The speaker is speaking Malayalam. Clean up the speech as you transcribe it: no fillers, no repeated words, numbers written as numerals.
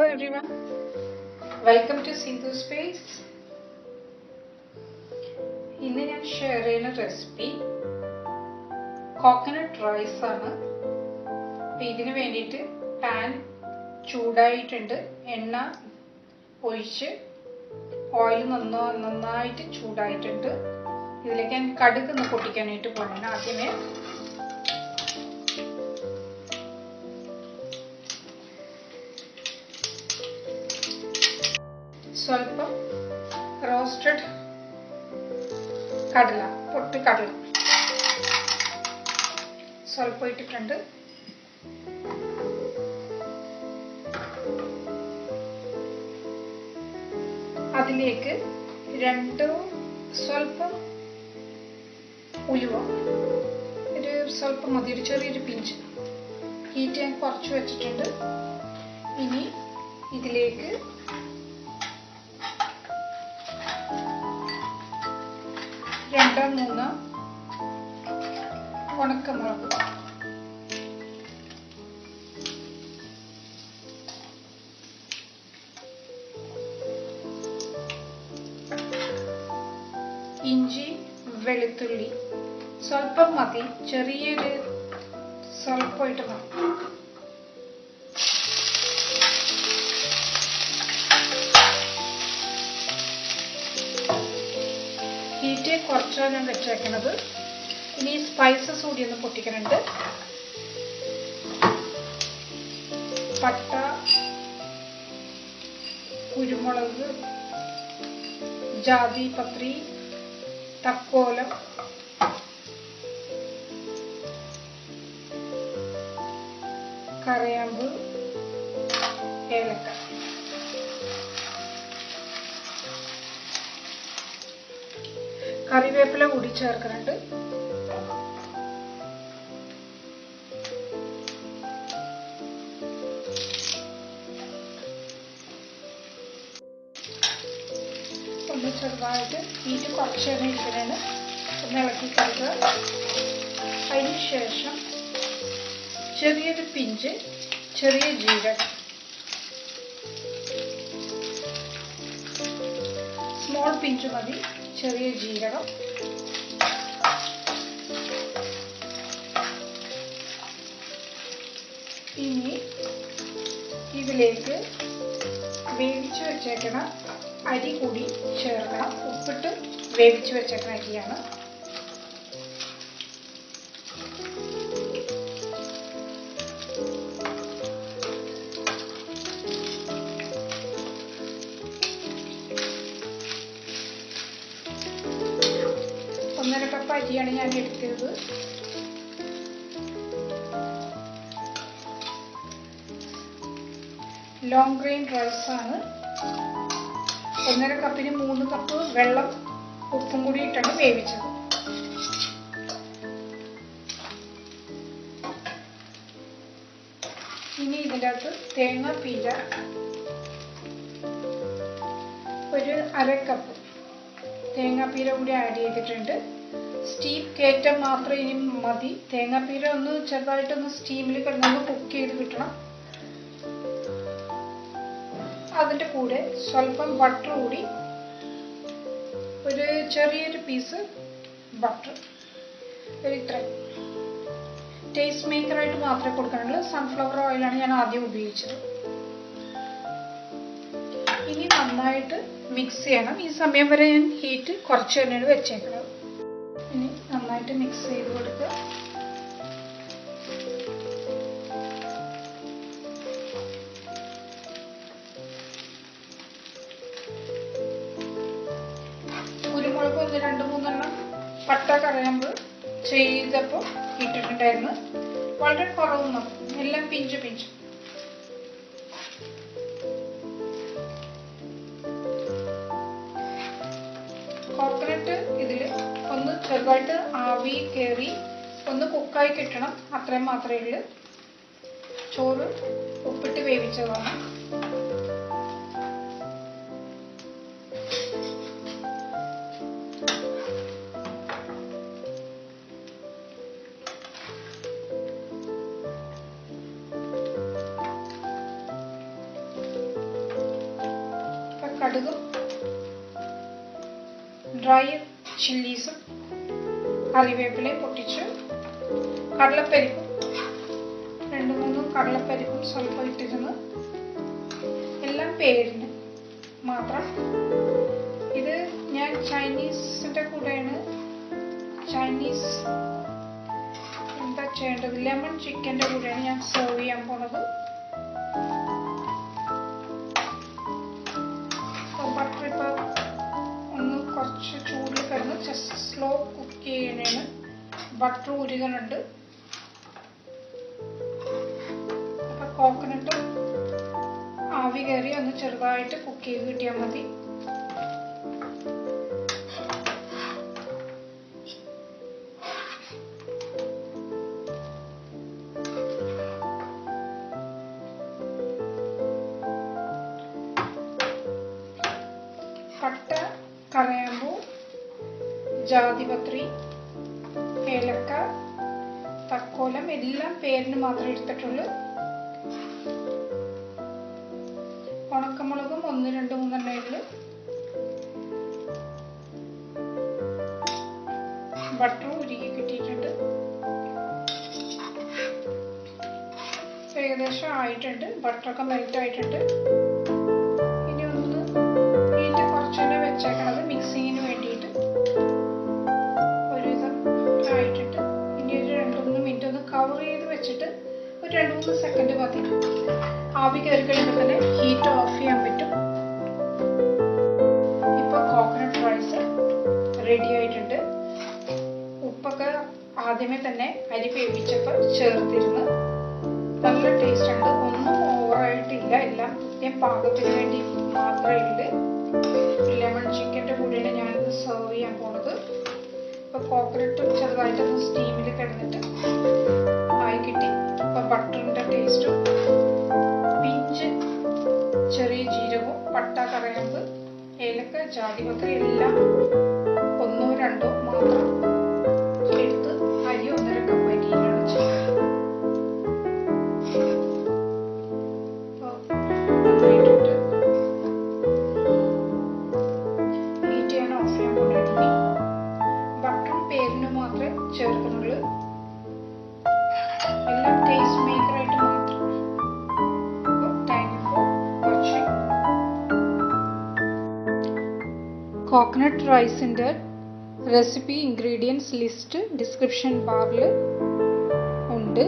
Hello everyone, welcome to Sindhu Space. ഇന്ന് ഞാൻ ഷെയർ ചെയ്യുന്ന റെസിപ്പി കോക്കനട്ട് റൈസ് ആണ്. ഇതിന് വേണ്ടിയിട്ട് പാൻ ചൂടായിട്ടുണ്ട്. എണ്ണ ഒഴിച്ച് ഓയിൽ നന്നായിട്ട് ചൂടായിട്ടുണ്ട്. ഇതിലേക്ക് ഞാൻ കടുക് പൊട്ടിക്കാനായിട്ട് പോകണം. ആദ്യമേ സ്വല്പം റോസ്റ്റഡ് കടല, പൊട്ടുകടല സ്വല്പം ഇട്ടിട്ടുണ്ട്. അതിലേക്ക് സ്വല്പം ഉലുവ, ഒരു സ്വല്പം മതി, ഒരു ചെറിയൊരു പിഞ്ച്. ഹീറ്റ് ഞാൻ കുറച്ച് വെച്ചിട്ടുണ്ട്. ഇനി ഇതിലേക്ക് രണ്ടോ മൂന്നോ ഉണക്കമുളക്, ഇഞ്ചി വെളുത്തുള്ളി സ്വല്പം മതി, ചെറിയൊരു സ്വല്പമായിട്ട് മതി. ഹീറ്റ് കുറച്ചാണ് ഞാൻ വെച്ചേക്കുന്നത്. ഇനി സ്പൈസസ് കൂടി ഒന്ന് പൊട്ടിക്കുന്നുണ്ട്. പട്ട, കുരുമുളക്, ജാതിപത്രി, തക്കോലം, കറിയാമ്പ്, ഏലക്ക. കറിവേപ്പില കൂടി ചേർക്കുന്നുണ്ട്. ഒന്ന് ചെറുതായിട്ട് ഹീറ്റ് കുറച്ച് തന്നെ ഇരിക്കുന്നതാണ്. ഒന്ന് ഇളക്കി കൊടുക്കുക. അതിന് ശേഷം ചെറിയൊരു പിഞ്ച് ചെറിയ ജീരകം, സ്മോൾ പിഞ്ച് മതി, ചെറിയ ജീരകം. ഇനി ഇതിലേക്ക് വേവിച്ച് വെച്ചേക്കണ അരി കൂടി ചേർക്കണം. ഉപ്പിട്ട് വേവിച്ച് വെച്ചേക്കണ അരിയാണ്. ഒന്നര കപ്പ് അരിയാണ് ഞാൻ എടുത്തത്. ലോങ് ഗ്രെയിൻ റൈസ് ആണ്. 1.5 കപ്പിന് 3 കപ്പ് വെള്ളം ഉപ്പും കൂടി ഇട്ടാണ് വേവിച്ചത്. ഇനി ഇതിൻ്റെ അകത്ത് തേങ്ങാപ്പീര ഒരു 1/2 കപ്പ് തേങ്ങാപ്പീര കൂടി ആഡ് ചെയ്തിട്ടുണ്ട്. സ്റ്റീം കയറ്റം മാത്രം ഇനി മതി. തേങ്ങാപ്പീര ഒന്ന് ചെറുതായിട്ടൊന്ന് സ്റ്റീമിൽ കിടന്നൊന്ന് കുക്ക് ചെയ്ത് കിട്ടണം. അതിൻ്റെ കൂടെ സ്വല്പം ബട്ടർ കൂടി, ഒരു ചെറിയൊരു പീസ് ബട്ടർ, ഒരു ഇത്രയും. ടേസ്റ്റ് മേക്കറായിട്ട് മാത്രമേ കൊടുക്കാനുള്ളൂ. സൺഫ്ലവർ ഓയിലാണ് ഞാൻ ആദ്യം ഉപയോഗിച്ചത്. ഇനി നന്നായിട്ട് മിക്സ് ചെയ്യണം. ഈ സമയം വരെ ഞാൻ ഹീറ്റ് കുറച്ച് തന്നെയാണ് വെച്ചേക്കുന്നത്. ഇനി നന്നായിട്ട് മിക്സ് ചെയ്ത് കൊടുക്കുക. കുരുമുളക് 2-3 പട്ട, കറിയാമ്പ് ചെയ്തപ്പോൾ ഇട്ടിട്ടുണ്ടായിരുന്നു. വളരെ കുറവ് മതി, എല്ലാം പിഞ്ച്. കോക്കനട്ട് ഇതിൽ ഒന്ന് ചെറുതായിട്ട് ആവി കയറി ഒന്ന് കുക്കായി കിട്ടണം. അത്രയും മാത്രമേ ഉള്ളൂ. ചോറ് ഉപ്പിട്ട് വേവിച്ചതാണ്. കടുകും ഡ്രൈ ചില്ലീസും കറിവേപ്പിലയും പൊട്ടിച്ച് കടലപ്പരിപ്പും 2-3 കടലപ്പരിപ്പും സ്വല്പം ഇട്ടിരുന്ന് എല്ലാം പേരിന് മാത്രം. ഇത് ഞാൻ ചൈനീസിൻ്റെ കൂടെയാണ് ചൈനീസ് എന്താ ചെയ്യേണ്ടത് ലെമൺ ചിക്കൻ്റെ കൂടെയാണ് ഞാൻ സെർവ് ചെയ്യാൻ പോണത്. ബട്ടർ ഇപ്പോൾ ഒന്ന് കുറച്ച് ചൂടിൽ കിടന്ന് ജസ്റ്റ് സ്ലോ കുക്ക് ചെയ്യണേണ്. ബട്ടർ ഉരുകണുണ്ട്. അപ്പം കോക്കനട്ട് ആവി കയറി ഒന്ന് ചെറുതായിട്ട് കുക്ക് ചെയ്ത് കിട്ടിയാൽ മതി. പട്ട, കറയാമ്പൂ, ജാതിപത്രി, ഏലക്ക, തക്കോലം എല്ലാം പേരിന് മാത്രമേ എടുത്തിട്ടുള്ളൂ. ഉണക്കമുളകും 1-2-3 എണ്ണയിൽ. ബട്ടറും ഉരുകി കിട്ടിയിട്ടുണ്ട്. ഏകദേശം ആയിട്ടുണ്ട്. ബട്ടറൊക്കെ മെൽറ്റ് ആയിട്ടുണ്ട്. ഇനി ഒന്ന് ഇതിൻ്റെ കുറച്ച് തന്നെ വെച്ചേക്കണത് മിക്സിങ്ങിന് വേണ്ടിയിട്ട്. ഒരുവിധം ആയിട്ടുണ്ട്. ഇനി ഒരു 2-3 മിനിറ്റ് ഒന്ന് കവർ ചെയ്ത് വെച്ചിട്ട് ഒരു 2-3 സെക്കൻഡ് മതി. ആവി കയറി കഴിയുമ്പോൾ തന്നെ ഹീറ്റ് ഓഫ് ചെയ്യാൻ പറ്റും. ഇപ്പോൾ കോക്കനട്ട് റൈസ് റെഡി ആയിട്ടുണ്ട്. ഉപ്പൊക്കെ ആദ്യമേ തന്നെ അരി വേവിച്ചപ്പോൾ ചേർത്തിരുന്ന് നല്ല ടേസ്റ്റ് ഉണ്ട്. ഒന്നും ഓവറായിട്ടില്ല. എല്ലാം കൃത്യം പാകത്തിന് വേണ്ടി മാത്രമേ ഉള്ളൂ. ലെമൺ ചിക്കൻ്റെ കൂടെയാണ് ഞാനിത് സെർവ് ചെയ്യാൻ പോണത്. ഇപ്പോൾ കോക്കനട്ടും ചെറുതായിട്ടൊന്ന് സ്റ്റീമിൽ കിടന്നിട്ട് ആയി കിട്ടി. ഇപ്പോൾ ബട്ടറിൻ്റെ ടേസ്റ്റും പിഞ്ച് ചെറിയ ജീരകവും പട്ട, കറയാമ്പ്, ഏലക്ക, ജാതിപത്രി എല്ലാം 1-2 മാത്രം എടുത്ത് അരി 1.5 കപ്പ് അരിയിലാണ് ചെയ്യുന്നത്. നന്നായിട്ടുണ്ട്. ഹീറ്റ് ചെയ്യാൻ ഓഫ് ചെയ്യാൻ പോകണമെങ്കിൽ ബട്ടറും പേരിന് മാത്രമേ ചേർക്കുന്നുള്ളൂ. എല്ലാം ടേസ്റ്റ് മേക്കറായിട്ട് മാത്രം. കോക്കനട്ട് റൈസിൻ്റെ റെസിപ്പി ഇൻഗ്രീഡിയൻസ് ലിസ്റ്റ് ഡിസ്ക്രിപ്ഷൻ ബാറിൽ ഉണ്ട്.